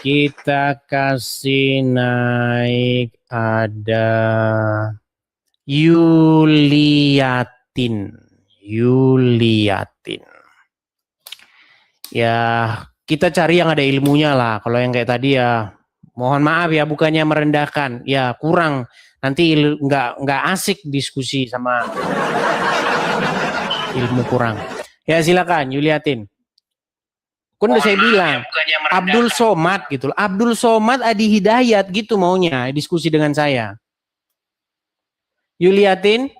Kita kasih naik ada Yuliatin. Ya, kita cari yang ada ilmunya lah. Kalau yang kayak tadi ya, mohon maaf ya, bukannya merendahkan. Ya, kurang. Nanti nggak asik diskusi sama ilmu kurang. Ya, silakan Yuliatin. Kan udah saya bilang, Abdul Somad gitu. Abdul Somad Adi Hidayat gitu maunya diskusi dengan saya. Yuliatin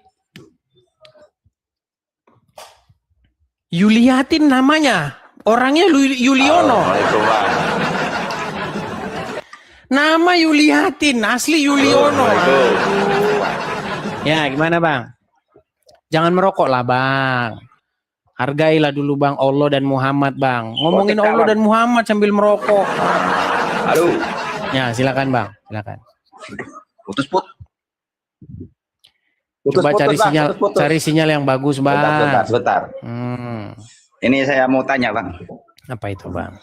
namanya. Orangnya Yuliono. Nama Yuliatin, asli Yuliono. Ya, gimana Bang? Jangan merokok lah Bang. Hargailah dulu Bang Allah dan Muhammad Bang. Ngomongin Allah dan Muhammad sambil merokok. Aduh. Ya silakan Bang, silakan. Putus. Coba cari sinyal yang bagus Bang. Sebentar. Ini saya mau tanya Bang. Apa itu Bang?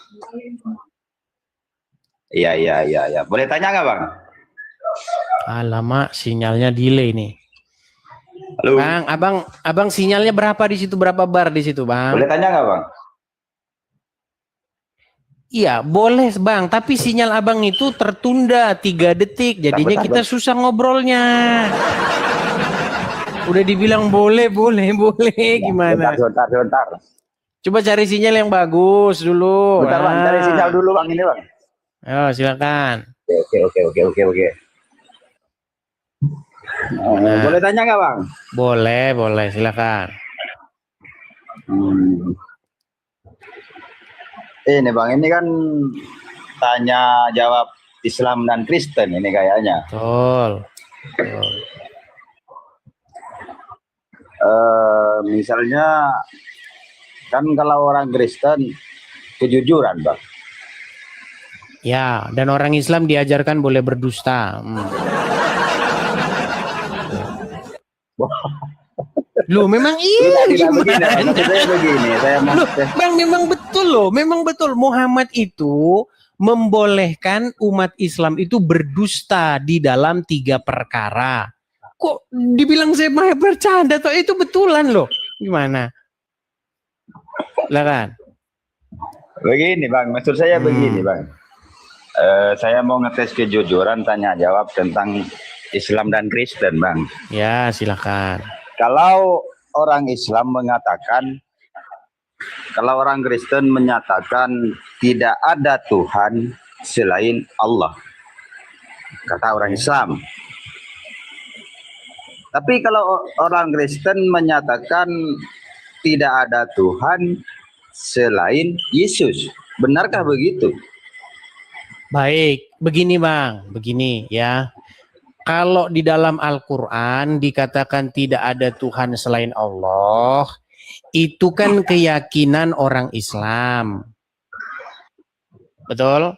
Iya. Boleh tanya nggak Bang? Alamak, sinyalnya delay nih. Halo. Bang, abang sinyalnya berapa di situ, berapa bar di situ, Bang? Boleh tanya nggak, Bang? Iya, boleh, Bang. Tapi sinyal abang itu tertunda 3 detik, jadinya kita susah ngobrolnya. Udah dibilang boleh, gimana? Sebentar. Coba cari sinyal yang bagus dulu. Bentar, Bang. Cari sinyal dulu, Bang. Ini, Bang. Ayo, silakan. Oke. Nah. Boleh tanya nggak Bang? Boleh, silakan. Ini Bang, ini kan tanya jawab Islam dan Kristen ini kayaknya. Betul. Misalnya kan kalau orang Kristen kejujuran Bang. Ya, dan orang Islam diajarkan boleh berdusta. Loh memang iya gimana? Bang memang betul Muhammad itu membolehkan umat Islam itu berdusta di dalam 3 perkara. Kok dibilang saya bercanda toh, itu betulan loh. Gimana? Lah kan? Begini Bang, maksud saya begini Bang. Saya mau ngetes kejujuran tanya jawab tentang Islam dan Kristen Bang. Ya silakan. Kalau orang Islam mengatakan, kalau orang Kristen menyatakan tidak ada Tuhan selain Allah, kata orang Islam. Tapi kalau orang Kristen menyatakan tidak ada Tuhan selain Yesus, benarkah begitu? Baik, begini Bang, begini ya. Kalau di dalam Al-Quran dikatakan tidak ada Tuhan selain Allah, itu kan keyakinan orang Islam. Betul?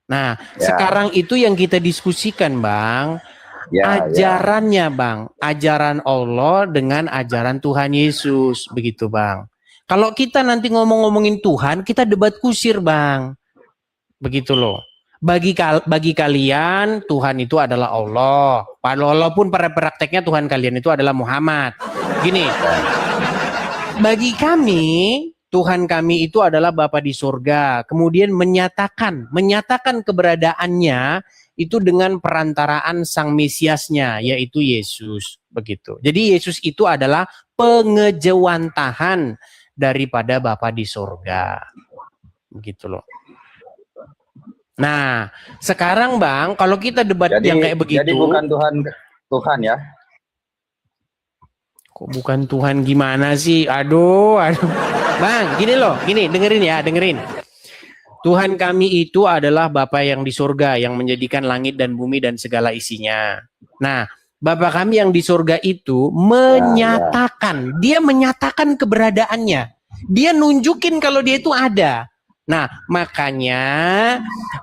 Nah, sekarang itu yang kita diskusikan Bang, ajarannya Bang, ajaran Allah dengan ajaran Tuhan Yesus, begitu Bang. Kalau kita nanti ngomongin Tuhan, kita debat kusir Bang, begitu loh. Bagi kalian Tuhan itu adalah Allah, walaupun pada prakteknya Tuhan kalian itu adalah Muhammad. Gini, bagi kami Tuhan kami itu adalah Bapa di surga, kemudian menyatakan keberadaannya itu dengan perantaraan sang Mesiasnya, yaitu Yesus, begitu. Jadi Yesus itu adalah pengejawantahan daripada Bapa di surga, begitu loh. Nah, sekarang Bang, kalau kita debat yang kayak begitu, jadi bukan Tuhan ya? Kok bukan Tuhan gimana sih? Aduh. Bang, dengerin. Tuhan kami itu adalah Bapa yang di surga, yang menjadikan langit dan bumi dan segala isinya. Nah, Bapa kami yang di surga itu menyatakan, dia menyatakan keberadaannya. Dia nunjukin kalau dia itu ada. Nah, makanya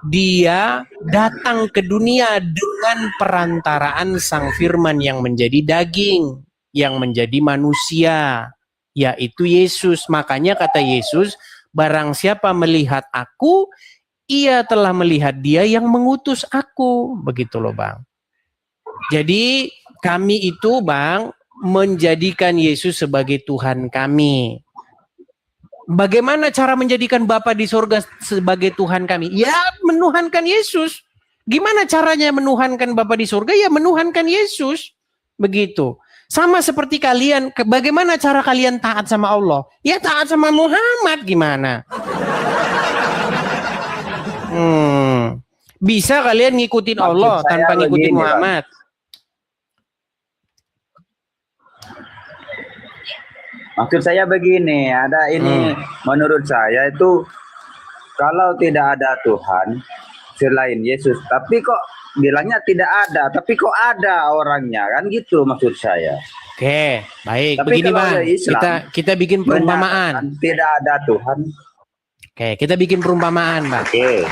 dia datang ke dunia dengan perantaraan sang firman yang menjadi daging, yang menjadi manusia, yaitu Yesus. Makanya kata Yesus, barang siapa melihat aku, ia telah melihat Dia yang mengutus aku. Begitu loh, Bang. Jadi kami itu, Bang, menjadikan Yesus sebagai Tuhan kami. Bagaimana cara menjadikan Bapa di surga sebagai Tuhan kami? Ya, menuhankan Yesus. Gimana caranya menuhankan Bapa di surga? Ya, menuhankan Yesus. Begitu. Sama seperti kalian, bagaimana cara kalian taat sama Allah? Ya, taat sama Muhammad gimana? Bisa kalian ngikutin Maksud Allah saya tanpa ngikutin begini, Muhammad? Bang. Maksud saya begini, ada ini menurut saya itu kalau tidak ada Tuhan selain Yesus, tapi kok bilangnya tidak ada, tapi kok ada orangnya, kan gitu maksud saya. Oke, baik. Tapi Begini, kalau Bang. Islam Kita bikin perumpamaan. Tidak ada Tuhan. Oke, kita bikin perumpamaan, Bang. Oke.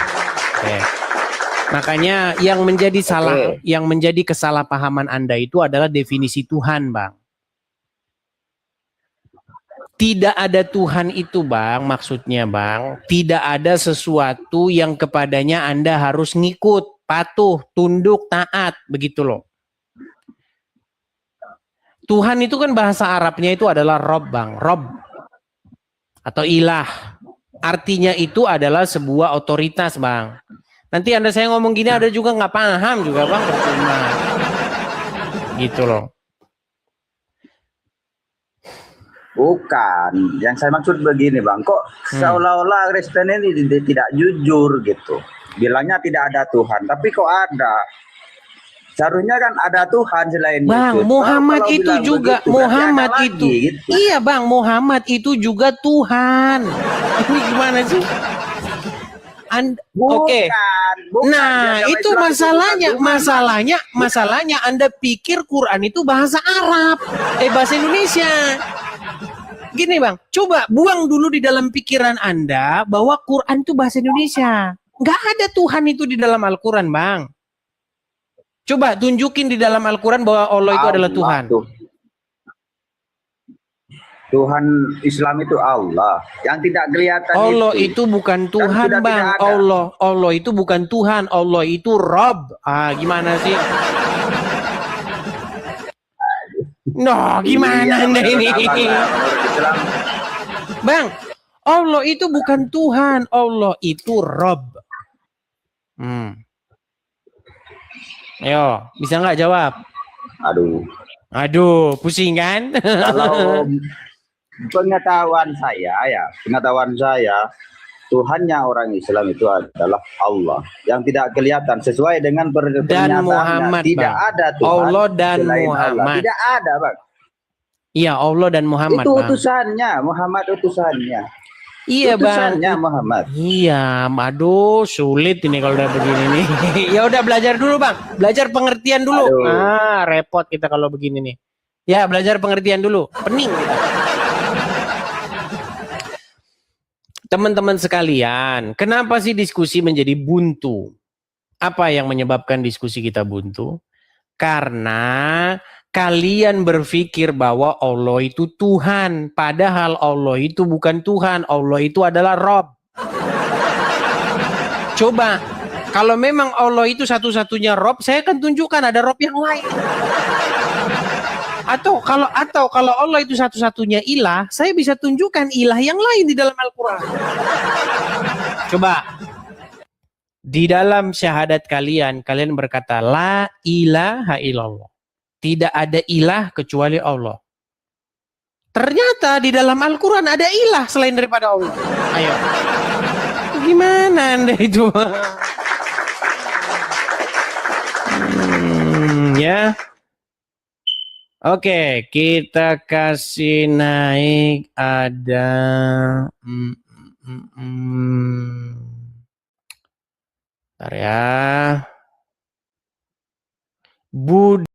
Makanya yang menjadi kesalahpahaman Anda itu adalah definisi Tuhan, Bang. Tidak ada Tuhan itu, Bang, maksudnya, Bang. Tidak ada sesuatu yang kepadanya Anda harus ngikut, patuh, tunduk, taat, begitu loh. Tuhan itu kan bahasa Arabnya itu adalah Rob, Bang. Rob atau ilah. Artinya itu adalah sebuah otoritas, Bang. Nanti Anda saya ngomong gini ada juga nggak paham juga, Bang. Percuma. Gitu loh. Bukan, yang saya maksud begini, Bang, kok seolah-olah Kristen ini tidak jujur gitu. Bilangnya tidak ada Tuhan, tapi kok ada. Seharusnya kan ada Tuhan selain Bang, Yesus. Muhammad itu juga begitu, Muhammad itu. Lagi, gitu. Iya, Bang, Muhammad itu juga Tuhan. Ini gimana sih? Oke. Nah, itu masalahnya Anda pikir Quran itu bahasa Arab, bahasa Indonesia. Gini, Bang, coba buang dulu di dalam pikiran Anda bahwa Quran itu bahasa Indonesia. Nggak ada Tuhan itu di dalam Al-Quran, Bang. Coba tunjukin di dalam Al-Quran bahwa Allah itu adalah Tuhan. Tuhan Islam itu Allah. Yang tidak kelihatan Allah itu bukan Tuhan, Bang. Allah itu bukan Tuhan. Allah itu Rob. Gimana sih? No, gimana Anda ini? Bang, Allah itu bukan Tuhan. Allah itu Rob. Ayo, bisa nggak jawab? Aduh, pusing kan? Kalau pengetahuan saya, Tuhannya orang Islam itu adalah Allah yang tidak kelihatan sesuai dengan dan Muhammad, tidak Bang. Ada Tuhan Allah dan Muhammad. Allah. Tidak ada, Bang. Iya, Allah dan Muhammad, itu Bang. utusannya, Muhammad utusannya. Iya, utusannya, Bang. Muhammad. Iya, aduh, sulit ini kalau udah begini nih. Ya udah belajar dulu, Bang. Belajar pengertian dulu. Repot kita kalau begini nih. Ya, belajar pengertian dulu. Pening kita. Teman-teman sekalian, kenapa sih diskusi menjadi buntu? Apa yang menyebabkan diskusi kita buntu? Karena kalian berpikir bahwa Allah itu Tuhan, padahal Allah itu bukan Tuhan, Allah itu adalah Rob. Coba, kalau memang Allah itu satu-satunya Rob, saya akan tunjukkan ada Rob yang lain. Atau kalau Allah itu satu-satunya ilah, saya bisa tunjukkan ilah yang lain di dalam Al-Quran. Coba, di dalam syahadat kalian berkata, La ilaha illallah. Tidak ada ilah kecuali Allah. Ternyata di dalam Al-Quran ada ilah selain daripada Allah. Ayo. Gimana Anda itu? Ya. Oke, kita kasih naik ada Bentar ya.